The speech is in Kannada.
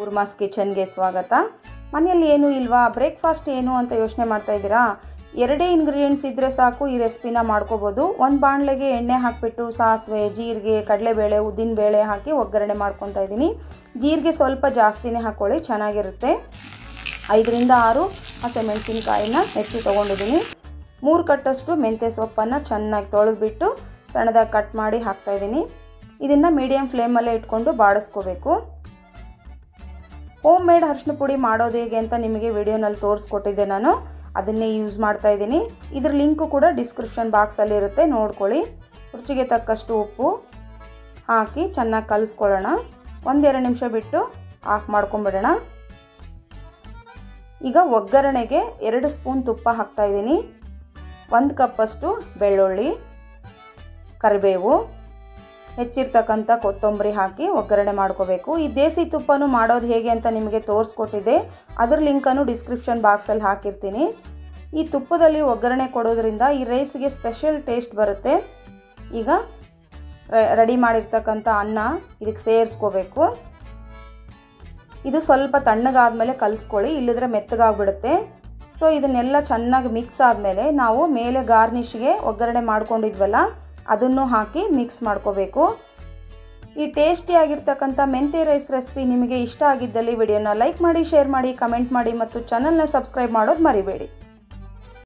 ಪೂರ್ಮಾಸ್ ಕಿಚನ್ಗೆ ಸ್ವಾಗತ. ಮನೆಯಲ್ಲಿ ಏನೂ ಇಲ್ವಾ, ಬ್ರೇಕ್ಫಾಸ್ಟ್ ಏನು ಅಂತ ಯೋಚನೆ ಮಾಡ್ತಾ ಇದ್ದೀರಾ? ಎರಡೇ ಇಂಗ್ರೀಡಿಯೆಂಟ್ಸ್ ಇದ್ದರೆ ಸಾಕು, ಈ ರೆಸಿಪಿನ ಮಾಡ್ಕೋಬೋದು. ಒಂದು ಬಾಣಲೆಗೆ ಎಣ್ಣೆ ಹಾಕಿಬಿಟ್ಟು ಸಾಸಿವೆ, ಜೀರಿಗೆ, ಕಡಲೆಬೇಳೆ, ಉದ್ದಿನಬೇಳೆ ಹಾಕಿ ಒಗ್ಗರಣೆ ಮಾಡ್ಕೊತಾ ಇದ್ದೀನಿ. ಜೀರಿಗೆ ಸ್ವಲ್ಪ ಜಾಸ್ತಿನೇ ಹಾಕ್ಕೊಳ್ಳಿ, ಚೆನ್ನಾಗಿರುತ್ತೆ. 5ರಿಂದ 6 ಹಸಿಮೆಣಸಿನ್ಕಾಯಿನ ಹೆಚ್ಚಿ ತೊಗೊಂಡಿದ್ದೀನಿ. 3 ಕಟ್ಟಷ್ಟು ಮೆಂತ್ಯ ಸೊಪ್ಪನ್ನು ಚೆನ್ನಾಗಿ ತೊಳೆದ್ಬಿಟ್ಟು ಸಣ್ಣದಾಗಿ ಕಟ್ ಮಾಡಿ ಹಾಕ್ತಾಯಿದ್ದೀನಿ. ಇದನ್ನು ಮೀಡಿಯಮ್ ಫ್ಲೇಮಲ್ಲೇ ಇಟ್ಕೊಂಡು ಬಾಡಿಸ್ಕೋಬೇಕು. ಹೋಮ್ ಮೇಡ್ ಅರಿಶಿನ ಪುಡಿ ಮಾಡೋದು ಹೇಗೆ ಅಂತ ನಿಮಗೆ ವಿಡಿಯೋನಲ್ಲಿ ತೋರಿಸ್ಕೊಟ್ಟಿದ್ದೆ, ನಾನು ಅದನ್ನೇ ಯೂಸ್ ಮಾಡ್ತಾ ಇದ್ದೀನಿ. ಇದ್ರ ಲಿಂಕು ಕೂಡ ಡಿಸ್ಕ್ರಿಪ್ಷನ್ ಬಾಕ್ಸಲ್ಲಿ ಇರುತ್ತೆ, ನೋಡ್ಕೊಳ್ಳಿ. ರುಚಿಗೆ ತಕ್ಕಷ್ಟು ಉಪ್ಪು ಹಾಕಿ ಚೆನ್ನಾಗಿ ಕಲಿಸ್ಕೊಳ್ಳೋಣ. 1-2 ನಿಮಿಷ ಬಿಟ್ಟು ಆಫ್ ಮಾಡ್ಕೊಂಬಿಡೋಣ. ಈಗ ಒಗ್ಗರಣೆಗೆ 2 ಸ್ಪೂನ್ ತುಪ್ಪ ಹಾಕ್ತಾ ಇದ್ದೀನಿ. 1 ಕಪ್ಪಷ್ಟು ಬೆಳ್ಳುಳ್ಳಿ, ಕರಿಬೇವು, ಹೆಚ್ಚಿರ್ತಕ್ಕಂಥ ಕೊತ್ತಂಬರಿ ಹಾಕಿ ಒಗ್ಗರಣೆ ಮಾಡ್ಕೋಬೇಕು. ಈ ದೇಸಿ ತುಪ್ಪನೂ ಮಾಡೋದು ಹೇಗೆ ಅಂತ ನಿಮಗೆ ತೋರಿಸ್ಕೊಟ್ಟಿದ್ದೆ, ಅದರ ಲಿಂಕನ್ನು ಡಿಸ್ಕ್ರಿಪ್ಷನ್ ಬಾಕ್ಸಲ್ಲಿ ಹಾಕಿರ್ತೀನಿ. ಈ ತುಪ್ಪದಲ್ಲಿ ಒಗ್ಗರಣೆ ಕೊಡೋದ್ರಿಂದ ಈ ರೈಸ್ಗೆ ಸ್ಪೆಷಲ್ ಟೇಸ್ಟ್ ಬರುತ್ತೆ. ಈಗ ರೆಡಿ ಮಾಡಿರ್ತಕ್ಕಂಥ ಅನ್ನ ಇದಕ್ಕೆ ಸೇರಿಸ್ಕೋಬೇಕು. ಇದು ಸ್ವಲ್ಪ ತಣ್ಣಗಾದ್ಮೇಲೆ ಕಲಿಸ್ಕೊಳ್ಳಿ, ಇಲ್ಲದ್ರೆ ಮೆತ್ತಗಾಗ್ಬಿಡುತ್ತೆ. ಸೊ ಇದನ್ನೆಲ್ಲ ಚೆನ್ನಾಗಿ ಮಿಕ್ಸ್ ಆದಮೇಲೆ ನಾವು ಮೇಲೆ ಗಾರ್ನಿಷ್ಗೆ ಒಗ್ಗರಣೆ ಮಾಡ್ಕೊಂಡಿದ್ವಲ್ಲ, ಅದನ್ನು ಹಾಕಿ ಮಿಕ್ಸ್ ಮಾಡ್ಕೋಬೇಕು. ಈ ಟೇಸ್ಟಿಯಾಗಿರ್ತಕ್ಕಂಥ ಮೆಂತ್ಯ ರೈಸ್ ರೆಸಿಪಿ ನಿಮಗೆ ಇಷ್ಟ ಆಗಿದ್ದಲ್ಲಿ ವಿಡಿಯೋನ ಲೈಕ್ ಮಾಡಿ, ಶೇರ್ ಮಾಡಿ, ಕಮೆಂಟ್ ಮಾಡಿ ಮತ್ತು ಚಾನಲ್ನ ಸಬ್ಸ್ಕ್ರೈಬ್ ಮಾಡೋದು ಮರಿಬೇಡಿ.